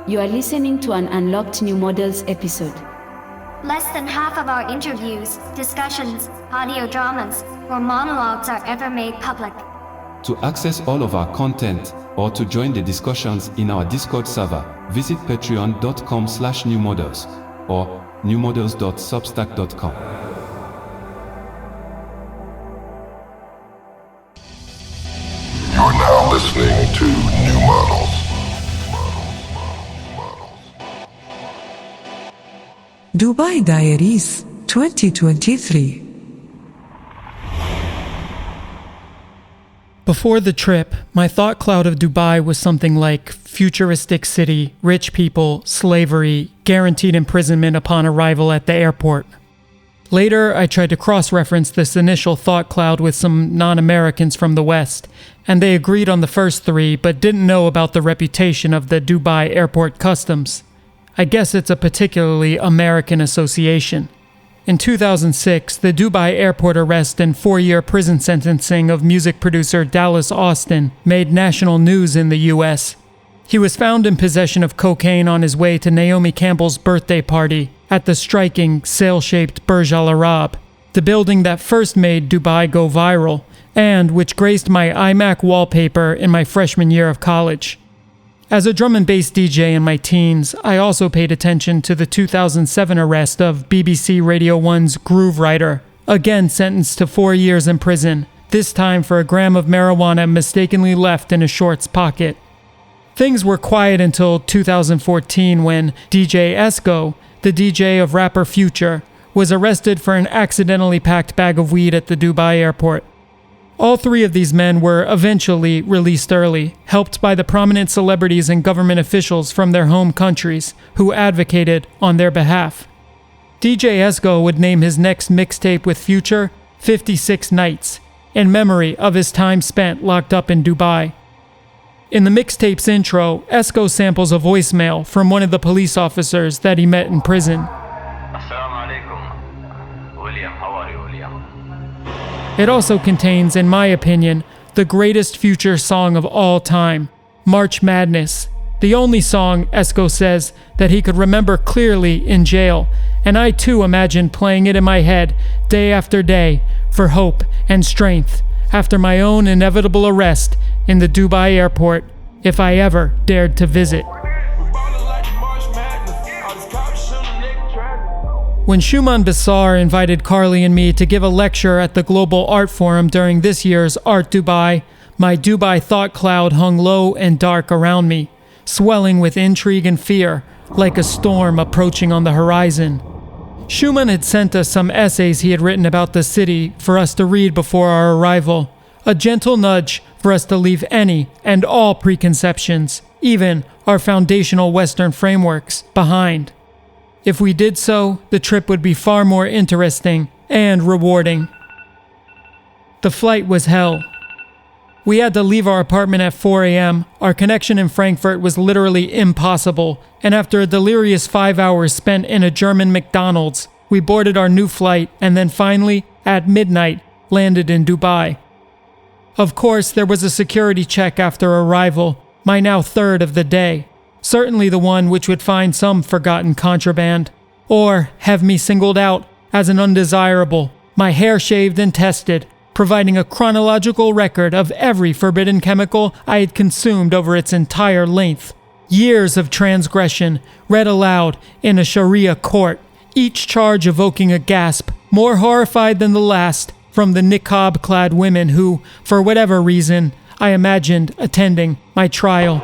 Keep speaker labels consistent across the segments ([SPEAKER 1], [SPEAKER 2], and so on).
[SPEAKER 1] You are listening to an Unlocked New Models episode.
[SPEAKER 2] Less than half of our interviews, discussions, audio dramas, or monologues are ever made public.
[SPEAKER 3] To access all of our content, or to join the discussions in our Discord server, visit patreon.com/newmodels or newmodels.substack.com.
[SPEAKER 4] You're now listening to New Models.
[SPEAKER 5] Dubai Diaries 2023.
[SPEAKER 6] Before the trip, my thought cloud of Dubai was something like futuristic city, rich people, slavery, guaranteed imprisonment upon arrival at the airport. Later, I tried to cross-reference this initial thought cloud with some non-Americans from the West, and they agreed on the first three but didn't know about the reputation of the Dubai airport customs. I guess it's a particularly American association. In 2006, the Dubai airport arrest and 4-year prison sentencing of music producer Dallas Austin made national news in the US. He was found in possession of cocaine on his way to Naomi Campbell's birthday party at the striking, sail-shaped Burj Al Arab, the building that first made Dubai go viral, and which graced my iMac wallpaper in my freshman year of college. As a drum and bass DJ in my teens, I also paid attention to the 2007 arrest of BBC Radio 1's Groove Writer, again sentenced to 4 years in prison, this time for a gram of marijuana mistakenly left in a shorts pocket. Things were quiet until 2014 when DJ Esco, the DJ of rapper Future, was arrested for an accidentally packed bag of weed at the Dubai airport. All three of these men were eventually released early, helped by the prominent celebrities and government officials from their home countries who advocated on their behalf. DJ Esco would name his next mixtape with Future 56 Nights, in memory of his time spent locked up in Dubai. In the mixtape's intro, Esco samples a voicemail from one of the police officers that he met in prison. It also contains, in my opinion, the greatest Future song of all time, March Madness, the only song, Esco says, that he could remember clearly in jail, and I too imagined playing it in my head day after day for hope and strength after my own inevitable arrest in the Dubai airport, if I ever dared to visit. When Shumon Basar invited Carly and me to give a lecture at the Global Art Forum during this year's Art Dubai, my Dubai thought cloud hung low and dark around me, swelling with intrigue and fear, like a storm approaching on the horizon. Shumon had sent us some essays he had written about the city for us to read before our arrival, a gentle nudge for us to leave any and all preconceptions, even our foundational Western frameworks, behind. If we did so, the trip would be far more interesting and rewarding. The flight was hell. We had to leave our apartment at 4 a.m. Our connection in Frankfurt was literally impossible, and after a delirious 5 hours spent in a German McDonald's, we boarded our new flight and then finally, at midnight, landed in Dubai. Of course, there was a security check after arrival, my now third of the day. Certainly the one which would find some forgotten contraband, or have me singled out as an undesirable, my hair shaved and tested, providing a chronological record of every forbidden chemical I had consumed over its entire length. Years of transgression read aloud in a Sharia court, each charge evoking a gasp, more horrified than the last, from the niqab-clad women who, for whatever reason, I imagined attending my trial.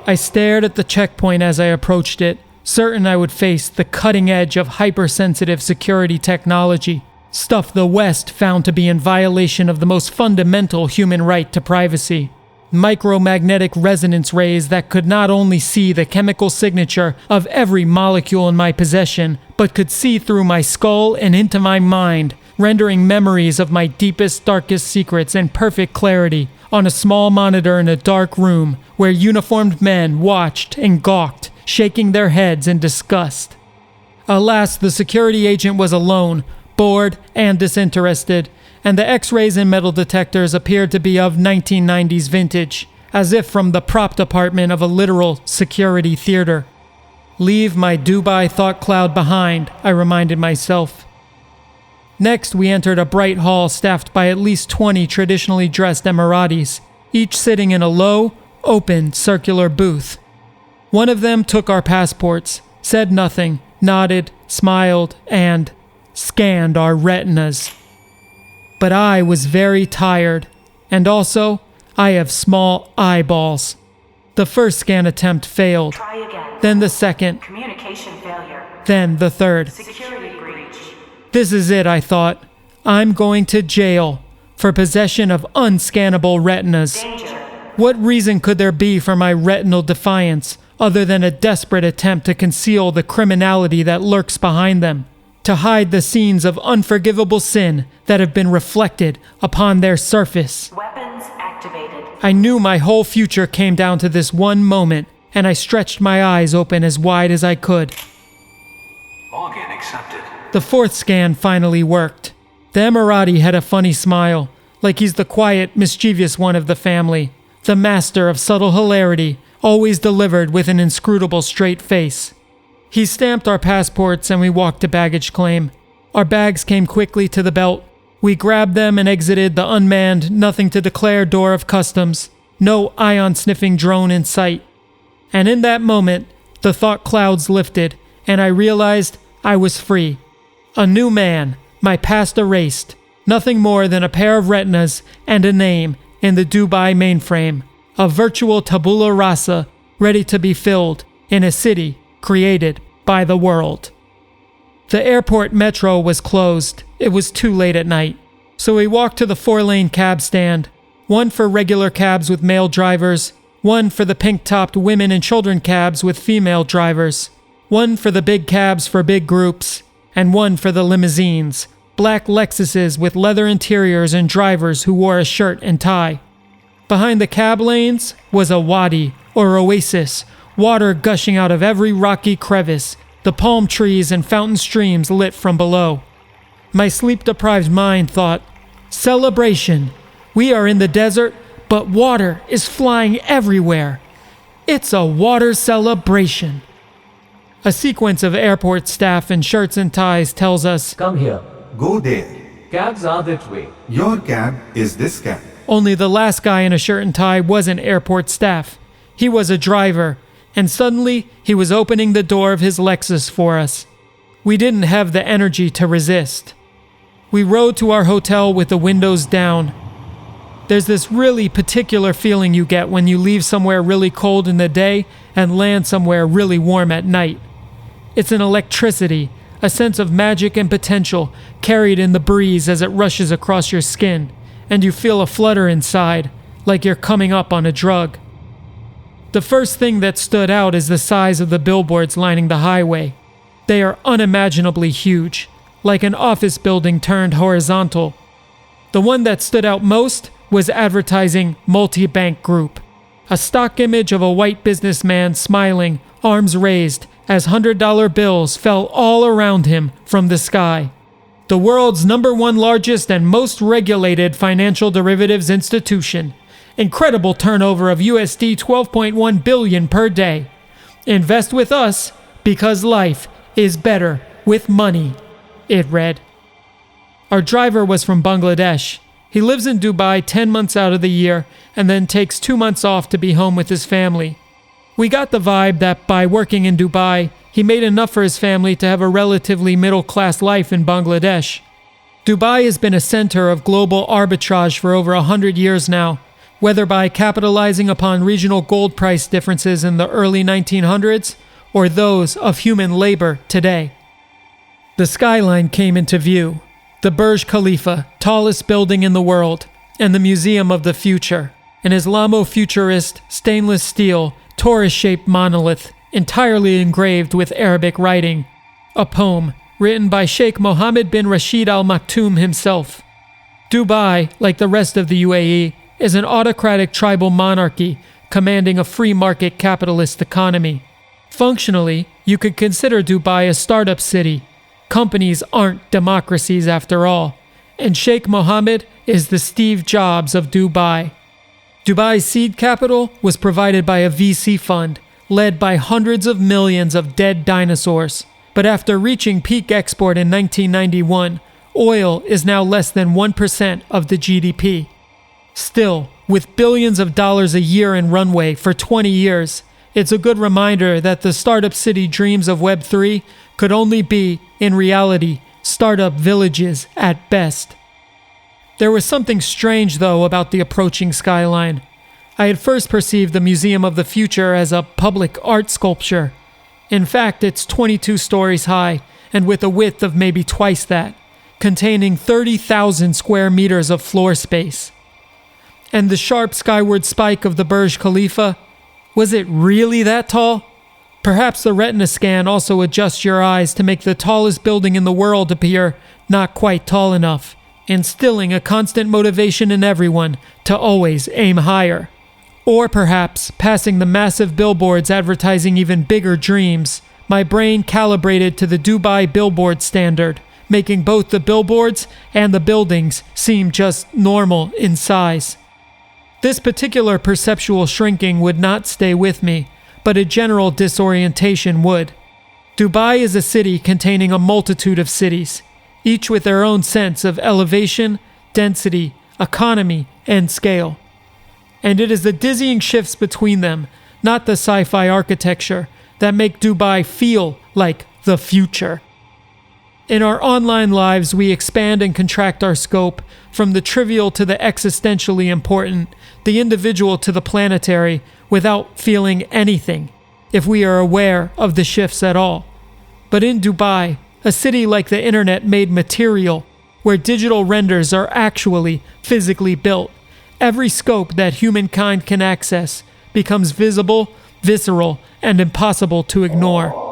[SPEAKER 6] I stared at the checkpoint as I approached it, certain I would face the cutting edge of hypersensitive security technology, stuff the West found to be in violation of the most fundamental human right to privacy. Micromagnetic resonance rays that could not only see the chemical signature of every molecule in my possession, but could see through my skull and into my mind, rendering memories of my deepest, darkest secrets in perfect clarity on a small monitor in a dark room where uniformed men watched and gawked, shaking their heads in disgust. Alas, the security agent was alone, bored and disinterested, and the X-rays and metal detectors appeared to be of 1990s vintage, as if from the prop department of a literal security theater. Leave my Dubai thought cloud behind, I reminded myself. Next, we entered a bright hall staffed by at least 20 traditionally dressed Emiratis, each sitting in a low, open, circular booth. One of them took our passports, said nothing, nodded, smiled, and scanned our retinas. But I was very tired, and also, I have small eyeballs. The first scan attempt failed.
[SPEAKER 7] Try again.
[SPEAKER 6] Then the second.
[SPEAKER 7] Communication failure.
[SPEAKER 6] Then the third.
[SPEAKER 7] Security breach.
[SPEAKER 6] This is it, I thought. I'm going to jail for possession of unscannable retinas.
[SPEAKER 7] Danger.
[SPEAKER 6] What reason could there be for my retinal defiance other than a desperate attempt to conceal the criminality that lurks behind them, to hide the scenes of unforgivable sin that have been reflected upon their surface?
[SPEAKER 7] Weapons activated.
[SPEAKER 6] I knew my whole future came down to this one moment, and I stretched my eyes open as wide as I could.
[SPEAKER 8] Login accepted.
[SPEAKER 6] The fourth scan finally worked. The Emirati had a funny smile, like he's the quiet, mischievous one of the family, the master of subtle hilarity, always delivered with an inscrutable straight face. He stamped our passports and we walked to baggage claim. Our bags came quickly to the belt. We grabbed them and exited the unmanned, nothing to declare door of customs. No ion-sniffing drone in sight. And in that moment, the thought clouds lifted, and I realized I was free. A new man, my past erased. Nothing more than a pair of retinas and a name in the Dubai mainframe. A virtual tabula rasa, ready to be filled in a city created by the world. The airport metro was closed. It was too late at night. So we walked to the 4-lane cab stand, one for regular cabs with male drivers, one for the pink-topped women and children cabs with female drivers, one for the big cabs for big groups, and one for the limousines, black Lexuses with leather interiors and drivers who wore a shirt and tie. Behind the cab lanes was a wadi, or oasis, water gushing out of every rocky crevice, the palm trees and fountain streams lit from below. My sleep-deprived mind thought, celebration. We are in the desert, but water is flying everywhere. It's a water celebration. A sequence of airport staff in shirts and ties tells us,
[SPEAKER 9] come here.
[SPEAKER 10] Go there.
[SPEAKER 9] Cabs are that way.
[SPEAKER 10] Your cab is this cab.
[SPEAKER 6] Only the last guy in a shirt and tie wasn't airport staff. He was a driver, and suddenly he was opening the door of his Lexus for us. We didn't have the energy to resist. We rode to our hotel with the windows down. There's this really particular feeling you get when you leave somewhere really cold in the day and land somewhere really warm at night. It's an electricity, a sense of magic and potential carried in the breeze as it rushes across your skin, and you feel a flutter inside, like you're coming up on a drug. The first thing that stood out is the size of the billboards lining the highway. They are unimaginably huge, like an office building turned horizontal. The one that stood out most was advertising Multi-Bank Group, a stock image of a white businessman smiling, arms raised, as $100 bills fell all around him from the sky. The world's #1 largest and most regulated financial derivatives institution. Incredible turnover of USD 12.1 billion per day. Invest with us because life is better with money, it read. Our driver was from Bangladesh. He lives in Dubai 10 months out of the year and then takes 2 months off to be home with his family. We got the vibe that by working in Dubai, he made enough for his family to have a relatively middle-class life in Bangladesh. Dubai has been a center of global arbitrage for over 100 years now, whether by capitalizing upon regional gold price differences in the early 1900s or those of human labor today. The skyline came into view, the Burj Khalifa, tallest building in the world, and the Museum of the Future, an Islamo-futurist stainless steel, torus-shaped monolith entirely engraved with Arabic writing, a poem written by Sheikh Mohammed bin Rashid Al Maktoum himself. Dubai, like the rest of the UAE, is an autocratic tribal monarchy commanding a free market capitalist economy. Functionally, you could consider Dubai a startup city. Companies aren't democracies after all, and Sheikh Mohammed is the Steve Jobs of Dubai. Dubai's seed capital was provided by a VC fund led by hundreds of millions of dead dinosaurs. But after reaching peak export in 1991, oil is now less than 1% of the GDP. Still, with billions of dollars a year in runway for 20 years, it's a good reminder that the startup city dreams of Web3 could only be, in reality, startup villages at best. There was something strange, though, about the approaching skyline. I had first perceived the Museum of the Future as a public art sculpture. In fact, it's 22 stories high, and with a width of maybe twice that, containing 30,000 square meters of floor space. And the sharp skyward spike of the Burj Khalifa, was it really that tall? Perhaps the retina scan also adjusts your eyes to make the tallest building in the world appear not quite tall enough, instilling a constant motivation in everyone to always aim higher. Or perhaps, passing the massive billboards advertising even bigger dreams, my brain calibrated to the Dubai billboard standard, making both the billboards and the buildings seem just normal in size. This particular perceptual shrinking would not stay with me, but a general disorientation would. Dubai is a city containing a multitude of cities, each with their own sense of elevation, density, economy, and scale. And it is the dizzying shifts between them, not the sci-fi architecture, that make Dubai feel like the future. In our online lives, we expand and contract our scope from the trivial to the existentially important, the individual to the planetary, without feeling anything, if we are aware of the shifts at all. But in Dubai, a city like the internet made material, where digital renders are actually physically built, every scope that humankind can access becomes visible, visceral, and impossible to ignore.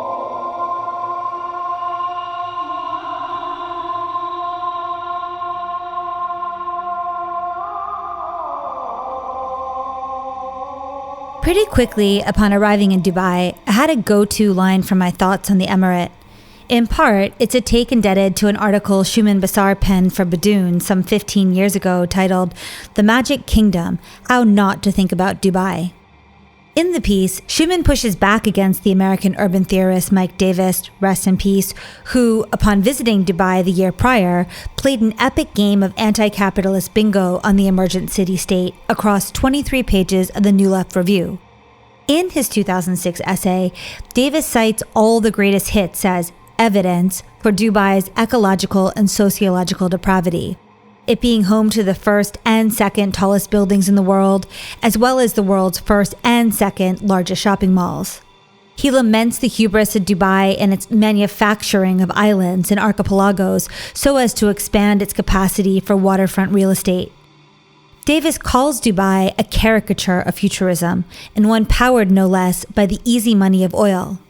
[SPEAKER 9] Pretty quickly upon arriving in Dubai, I had a go-to line for my thoughts on the emirate. In part, it's a take indebted to an article Shumon Basar penned for Badoon some 15 years ago titled "The Magic Kingdom: How Not to Think About Dubai." In the piece, Shumon pushes back against the American urban theorist Mike Davis, rest in peace, who, upon visiting Dubai the year prior, played an epic game of anti-capitalist bingo on the emergent city-state across 23 pages of the New Left Review. In his 2006 essay, Davis cites all the greatest hits as evidence for Dubai's ecological and sociological depravity, it being home to the first and second tallest buildings in the world, as well as the world's first and second largest shopping malls. He laments the hubris of Dubai and its manufacturing of islands and archipelagos so as to expand its capacity for waterfront real estate. Davis calls Dubai a caricature of futurism, and one powered no less by the easy money of oil.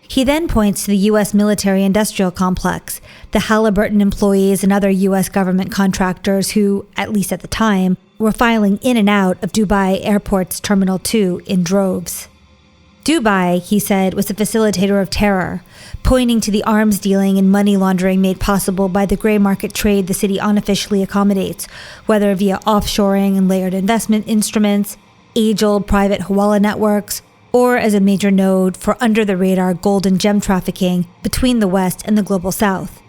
[SPEAKER 9] He then points to the U.S. military-industrial complex, the Halliburton employees and other U.S. government contractors who, at least at the time, were filing in and out of Dubai Airport's Terminal 2 in droves. Dubai, he said, was a facilitator of terror, pointing to the arms dealing and money laundering made possible by the gray market trade the city unofficially accommodates, whether via offshoring and layered investment instruments, age-old private hawala networks, or as a major node for under-the-radar gold and gem trafficking between the West and the global South.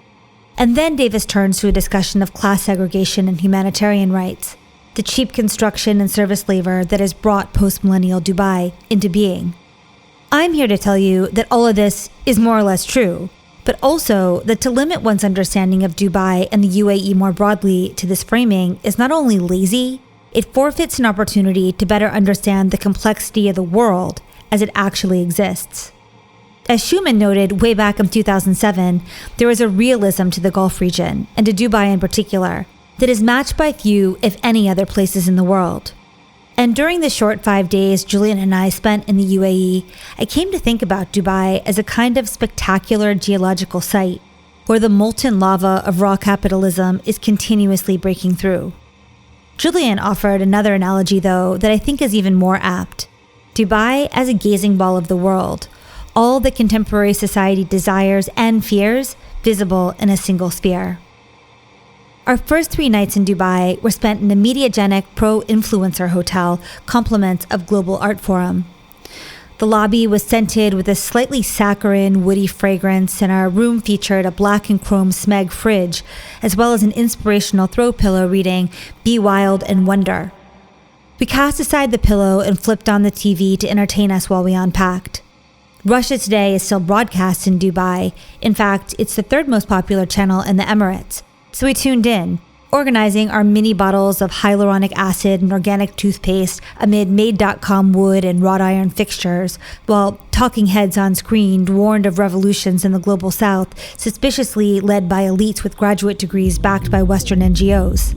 [SPEAKER 9] And then Davis turns to a discussion of class segregation and humanitarian rights, the cheap construction and service labor that has brought post-millennial Dubai into being. I'm here to tell you that all of this is more or less true, but also that to limit one's understanding of Dubai and the UAE more broadly to this framing is not only lazy, it forfeits an opportunity to better understand the complexity of the world as it actually exists. As Shumon noted way back in 2007, there is a realism to the Gulf region, and to Dubai in particular, that is matched by few, if any, other places in the world. And during the short 5 days Julian and I spent in the UAE, I came to think about Dubai as a kind of spectacular geological site, where the molten lava of raw capitalism is continuously breaking through. Julian offered another analogy, though, that I think is even more apt. Dubai as a gazing ball of the world, all that contemporary society desires and fears visible in a single sphere. Our first 3 nights in Dubai were spent in a mediagenic pro-influencer hotel, compliments of Global Art Forum. The lobby was scented with a slightly saccharine, woody fragrance, and our room featured a black and chrome Smeg fridge, as well as an inspirational throw pillow reading, "Be wild and wonder." We cast aside the pillow and flipped on the TV to entertain us while we unpacked. Russia Today is still broadcast in Dubai. In fact, it's the 3rd most popular channel in the Emirates. So we tuned in, organizing our mini bottles of hyaluronic acid and organic toothpaste amid Made.com wood and wrought iron fixtures, while talking heads on screen warned of revolutions in the global south, suspiciously led by elites with graduate degrees backed by Western NGOs.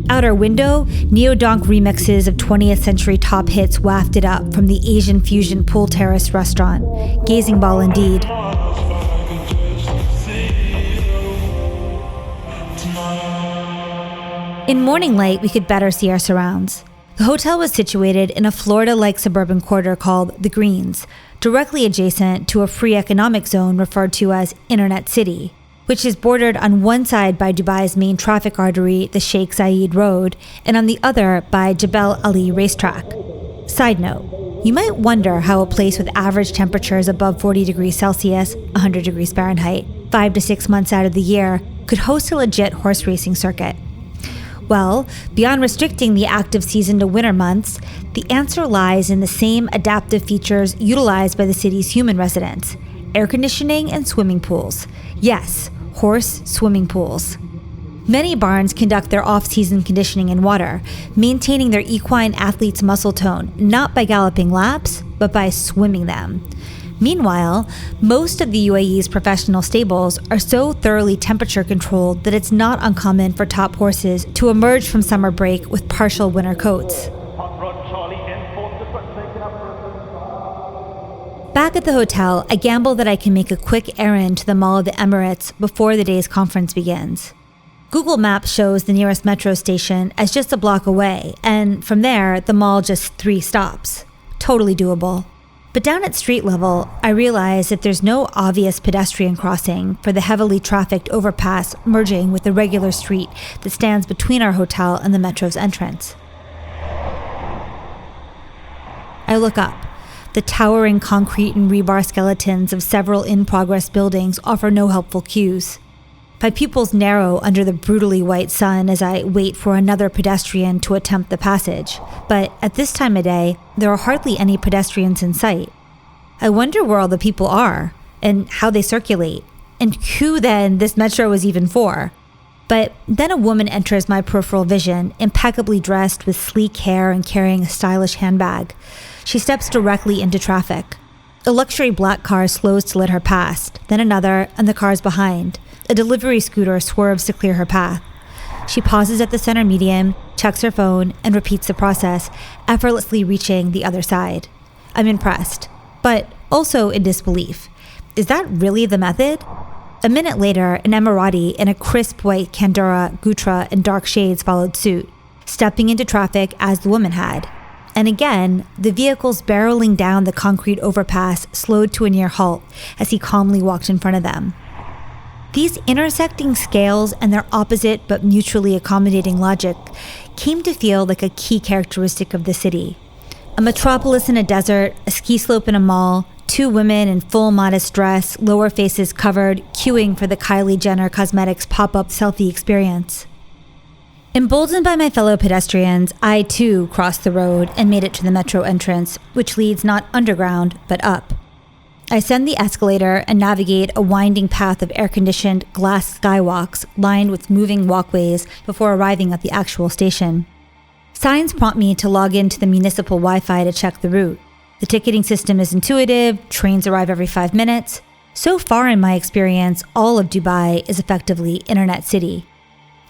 [SPEAKER 9] Out our window, neo-donk remixes of 20th century top hits wafted up from the Asian fusion pool terrace restaurant. Gazing ball indeed. In morning light, we could better see our surrounds. The hotel was situated in a Florida-like suburban quarter called The Greens, directly adjacent to a free economic zone referred to as Internet City, which is bordered on one side by Dubai's main traffic artery, the Sheikh Zayed Road, and on the other by Jebel Ali racetrack. Side note, you might wonder how a place with average temperatures above 40 degrees Celsius, 100 degrees Fahrenheit, 5 to 6 months out of the year, could host a legit horse racing circuit. Well, beyond restricting the active season to winter months, the answer lies in the same adaptive features utilized by the city's human residents: air conditioning and swimming pools. Yes, horse swimming pools. Many barns conduct their off-season conditioning in water, maintaining their equine athletes' muscle tone, not by galloping laps, but by swimming them. Meanwhile, most of the UAE's professional stables are so thoroughly temperature controlled that it's not uncommon for top horses to emerge from summer break with partial winter coats. Back at the hotel, I gamble that I can make a quick errand to the Mall of the Emirates before the day's conference begins. Google Maps shows the nearest metro station as just a block away, and from there, the mall just 3 stops. Totally doable. But down at street level, I realize that there's no obvious pedestrian crossing for the heavily trafficked overpass merging with the regular street that stands between our hotel and the metro's entrance. I look up. The towering concrete and rebar skeletons of several in-progress buildings offer no helpful cues. My pupils narrow under the brutally white sun as I wait for another pedestrian to attempt the passage. But at this time of day, there are hardly any pedestrians in sight. I wonder where all the people are, and how they circulate, and who then this metro is even for. But then a woman enters my peripheral vision, impeccably dressed with sleek hair and carrying a stylish handbag. She steps directly into traffic. A luxury black car slows to let her past, then another, and the cars behind. A delivery scooter swerves to clear her path. She pauses at the center median, checks her phone, and repeats the process, effortlessly reaching the other side. I'm impressed, but also in disbelief. Is that really the method? A minute later, an Emirati in a crisp white Kandura, Gutra, and dark shades followed suit, stepping into traffic as the woman had. And again, the vehicles barreling down the concrete overpass slowed to a near halt as he calmly walked in front of them. These intersecting scales and their opposite but mutually accommodating logic came to feel like a key characteristic of the city. A metropolis in a desert, a ski slope in a mall, 2 women in full modest dress, lower faces covered, queuing for the Kylie Jenner Cosmetics pop-up selfie experience. Emboldened by my fellow pedestrians, I too crossed the road and made it to the metro entrance, which leads not underground, but up. I ascend the escalator and navigate a winding path of air-conditioned glass skywalks lined with moving walkways before arriving at the actual station. Signs prompt me to log into the municipal Wi-Fi to check the route. The ticketing system is intuitive, trains arrive every 5 minutes. So far in my experience, all of Dubai is effectively Internet City.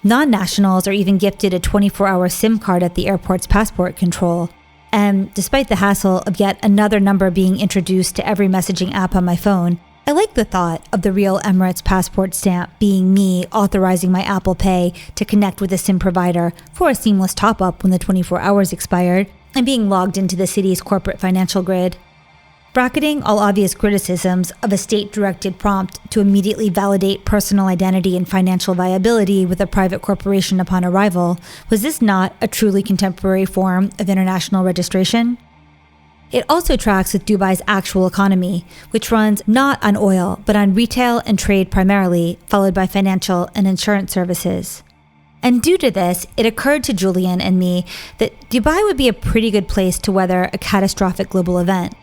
[SPEAKER 9] Non-nationals are even gifted a 24-hour SIM card at the airport's passport control. And despite the hassle of yet another number being introduced to every messaging app on my phone, I like the thought of the real Emirates passport stamp being me authorizing my Apple Pay to connect with a SIM provider for a seamless top-up when the 24 hours expired, and being logged into the city's corporate financial grid. Bracketing all obvious criticisms of a state-directed prompt to immediately validate personal identity and financial viability with a private corporation upon arrival, was this not a truly contemporary form of international registration? It also tracks with Dubai's actual economy, which runs not on oil, but on retail and trade primarily, followed by financial and insurance services. And due to this, it occurred to Julian and me that Dubai would be a pretty good place to weather a catastrophic global event.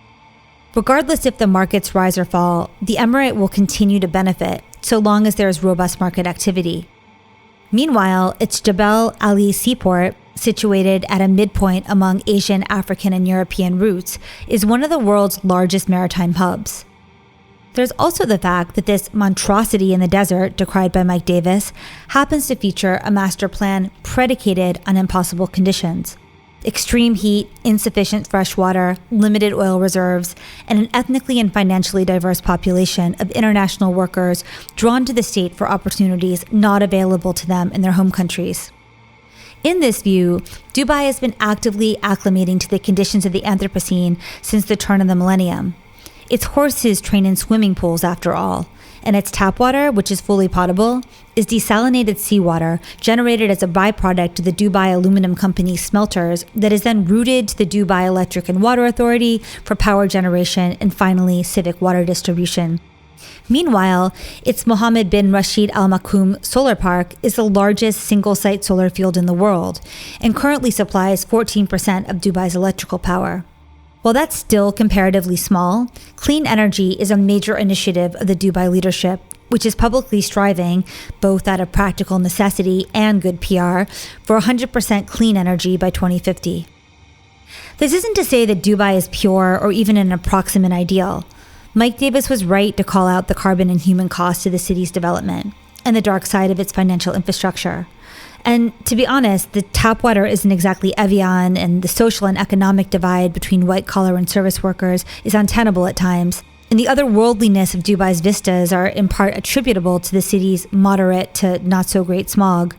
[SPEAKER 9] Regardless if the markets rise or fall, the emirate will continue to benefit so long as there is robust market activity. Meanwhile, its Jebel Ali seaport, situated at a midpoint among Asian, African, and European routes, is one of the world's largest maritime hubs. There's also the fact that this monstrosity in the desert, decried by Mike Davis, happens to feature a master plan predicated on impossible conditions. Extreme heat, insufficient fresh water, limited oil reserves, and an ethnically and financially diverse population of international workers drawn to the state for opportunities not available to them in their home countries. In this view, Dubai has been actively acclimating to the conditions of the Anthropocene since the turn of the millennium. Its horses train in swimming pools, after all, and its tap water, which is fully potable, is desalinated seawater generated as a byproduct of the Dubai Aluminum Company's smelters that is then routed to the Dubai Electric and Water Authority for power generation and finally civic water distribution. Meanwhile, its Mohammed bin Rashid Al Maktoum solar park is the largest single-site solar field in the world and currently supplies 14% of Dubai's electrical power. While that's still comparatively small, clean energy is a major initiative of the Dubai leadership, which is publicly striving, both out of practical necessity and good PR, for 100% clean energy by 2050. This isn't to say that Dubai is pure or even an approximate ideal. Mike Davis was right to call out the carbon and human cost to the city's development and the dark side of its financial infrastructure. And to be honest, the tap water isn't exactly Evian, and the social and economic divide between white-collar and service workers is untenable at times. And the otherworldliness of Dubai's vistas are in part attributable to the city's moderate to not-so-great smog.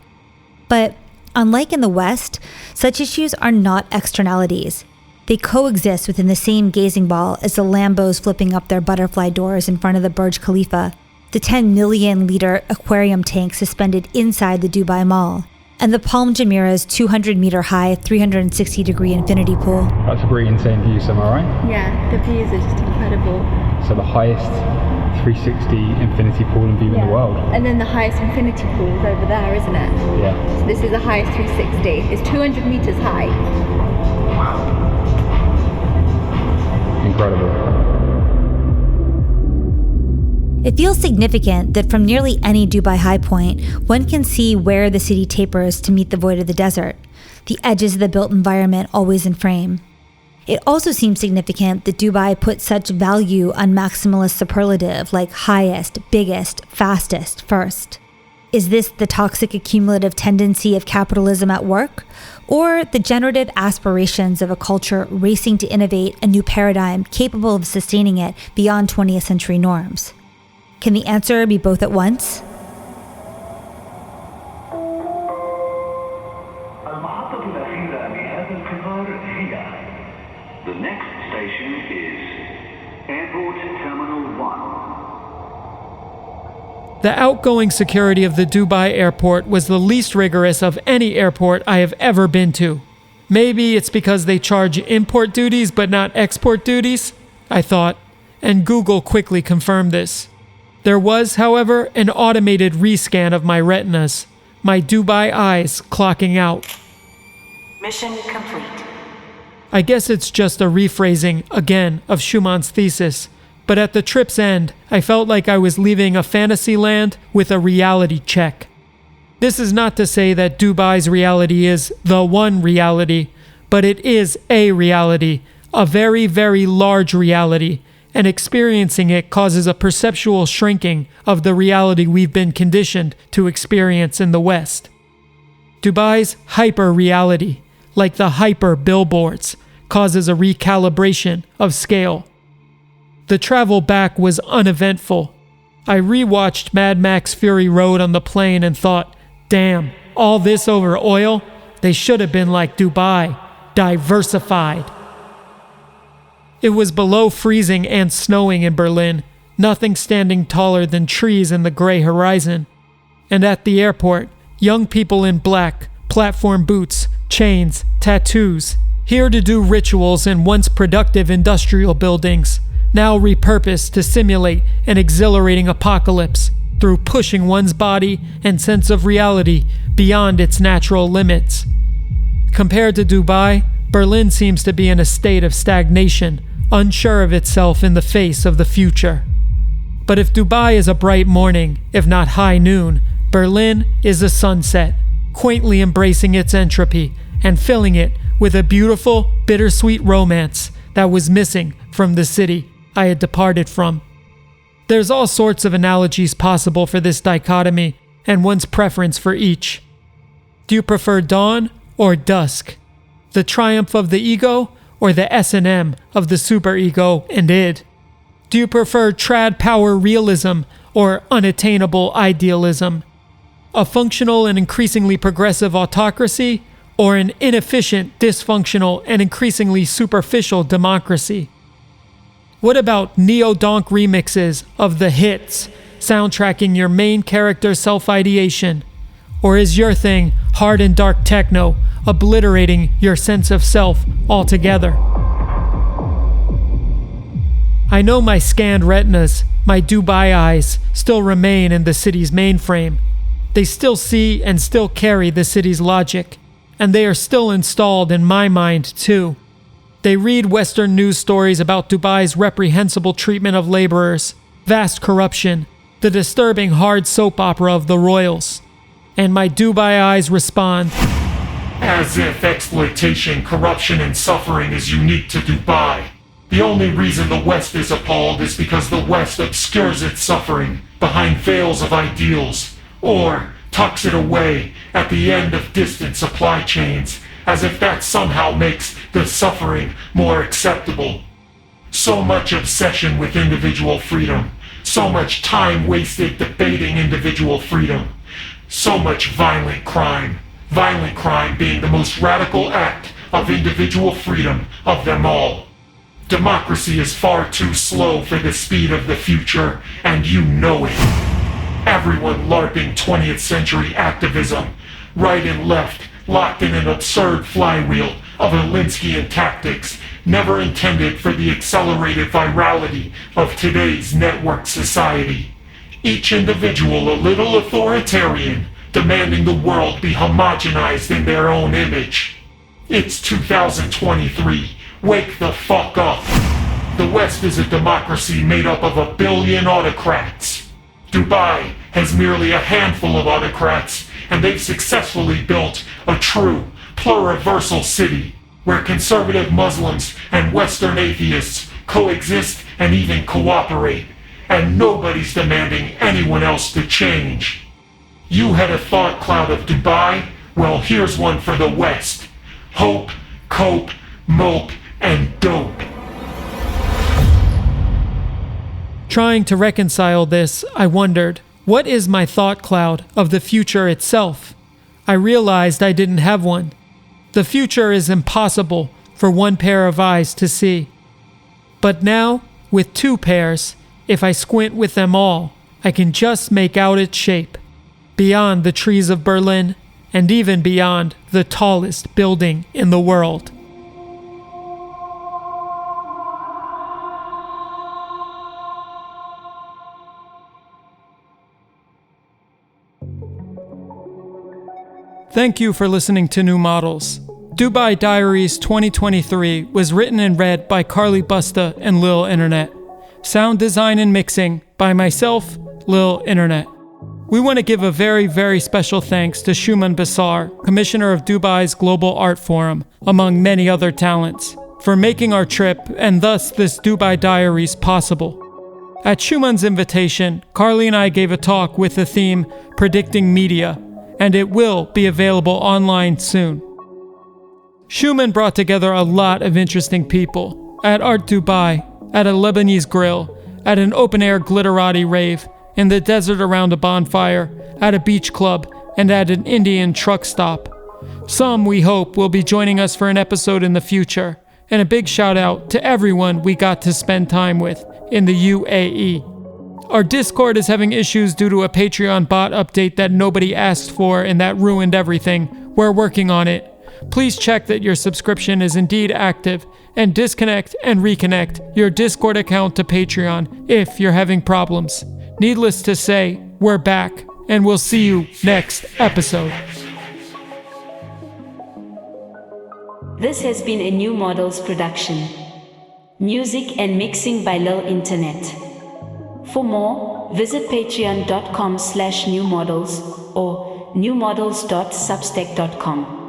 [SPEAKER 9] But unlike in the West, such issues are not externalities. They coexist within the same gazing ball as the Lambos flipping up their butterfly doors in front of the Burj Khalifa, the 10 million-liter aquarium tank suspended inside the Dubai Mall, and the Palm Jumeirah's 200-meter-high, 360-degree infinity pool.
[SPEAKER 11] That's a pretty insane view, am I right?
[SPEAKER 12] Yeah, the views are just incredible.
[SPEAKER 11] So the highest 360 infinity pool and view in the world.
[SPEAKER 12] And then the highest infinity pool is over there, isn't it?
[SPEAKER 11] Yeah.
[SPEAKER 12] So this is the highest 360. It's 200 meters high.
[SPEAKER 11] Incredible.
[SPEAKER 9] It feels significant that from nearly any Dubai high point, one can see where the city tapers to meet the void of the desert, the edges of the built environment always in frame. It also seems significant that Dubai put such value on maximalist superlative like highest, biggest, fastest, first. Is this the toxic accumulative tendency of capitalism at work? Or the generative aspirations of a culture racing to innovate a new paradigm capable of sustaining it beyond 20th century norms? Can the answer be both at once?
[SPEAKER 8] The next station is Airport Terminal 1.
[SPEAKER 6] The outgoing security of the Dubai airport was the least rigorous of any airport I have ever been to. Maybe it's because they charge import duties but not export duties, I thought, and Google quickly confirmed this. There was, however, an automated rescan of my retinas, my Dubai eyes clocking out.
[SPEAKER 7] Mission complete.
[SPEAKER 6] I guess it's just a rephrasing, again, of Shumon's thesis, but at the trip's end, I felt like I was leaving a fantasy land with a reality check. This is not to say that Dubai's reality is the one reality, but it is a reality, a very, very large reality, and experiencing it causes a perceptual shrinking of the reality we've been conditioned to experience in the West. Dubai's hyper-reality, like the hyper-billboards, causes a recalibration of scale. The travel back was uneventful. I rewatched Mad Max Fury Road on the plane and thought, damn, all this over oil? They should have been like Dubai, diversified. It was below freezing and snowing in Berlin, nothing standing taller than trees in the gray horizon. And at the airport, young people in black, platform boots, chains, tattoos, here to do rituals in once productive industrial buildings, now repurposed to simulate an exhilarating apocalypse through pushing one's body and sense of reality beyond its natural limits. Compared to Dubai, Berlin seems to be in a state of stagnation, unsure of itself in the face of the future. But if Dubai is a bright morning, if not high noon, Berlin is a sunset, quaintly embracing its entropy and filling it with a beautiful, bittersweet romance that was missing from the city I had departed from. There's all sorts of analogies possible for this dichotomy and one's preference for each. Do you prefer dawn or dusk? The triumph of the ego or the S&M of the superego and id? Do you prefer trad power realism or unattainable idealism? A functional and increasingly progressive autocracy or an inefficient, dysfunctional, and increasingly superficial democracy? What about neo-donk remixes of the hits, soundtracking your main character's self-ideation? Or is your thing hard and dark techno, obliterating your sense of self altogether? I know my scanned retinas, my Dubai eyes, still remain in the city's mainframe. They still see and still carry the city's logic, and they are still installed in my mind too. They read Western news stories about Dubai's reprehensible treatment of laborers, vast corruption, the disturbing hard soap opera of the royals. And my Dubai eyes respond,
[SPEAKER 13] as if exploitation, corruption, and suffering is unique to Dubai. The only reason the West is appalled is because the West obscures its suffering behind veils of ideals, or tucks it away at the end of distant supply chains, as if that somehow makes the suffering more acceptable. So much obsession with individual freedom, so much time wasted debating individual freedom, so much violent crime being the most radical act of individual freedom of them all. Democracy is far too slow for the speed of the future, and you know it. Everyone LARPing 20th century activism, right and left, locked in an absurd flywheel of Alinskyan tactics, never intended for the accelerated virality of today's network society. Each individual a little authoritarian, demanding the world be homogenized in their own image. It's 2023. Wake the fuck up. The West is a democracy made up of 1 billion autocrats. Dubai has merely a handful of autocrats, and they've successfully built a true pluriversal city where conservative Muslims and Western atheists coexist and even cooperate, and nobody's demanding anyone else to change. You had a thought cloud of Dubai? Well, here's one for the West. Hope, cope, mope, and dope.
[SPEAKER 6] Trying to reconcile this, I wondered, what is my thought cloud of the future itself? I realized I didn't have one. The future is impossible for one pair of eyes to see. But now, with 2 pairs, if I squint with them all, I can just make out its shape. Beyond the trees of Berlin, and even beyond the tallest building in the world. Thank you for listening to New Models. Dubai Diaries 2023 was written and read by Carly Busta and Lil Internet. Sound design and mixing by myself, Lil Internet. We want to give a very, very special thanks to Shumon Basar, Commissioner of Dubai's Global Art Forum, among many other talents, for making our trip and thus this Dubai Diaries possible. At Shumon's invitation, Carly and I gave a talk with the theme Predicting Media, and it will be available online soon. Shumon brought together a lot of interesting people at Art Dubai, at a Lebanese grill, at an open-air glitterati rave, in the desert around a bonfire, at a beach club, and at an Indian truck stop. Some, we hope, will be joining us for an episode in the future, And a big shout out to everyone we got to spend time with in the UAE. Our Discord is having issues due to a Patreon bot update that nobody asked for and that ruined everything. We're working on it. Please check that your subscription is indeed active and disconnect and reconnect your Discord account to Patreon if you're having problems. Needless to say, we're back and we'll see you next episode.
[SPEAKER 1] This has been a New Models production. Music and mixing by Lil Internet. For more, visit patreon.com/newmodels or newmodels.substack.com.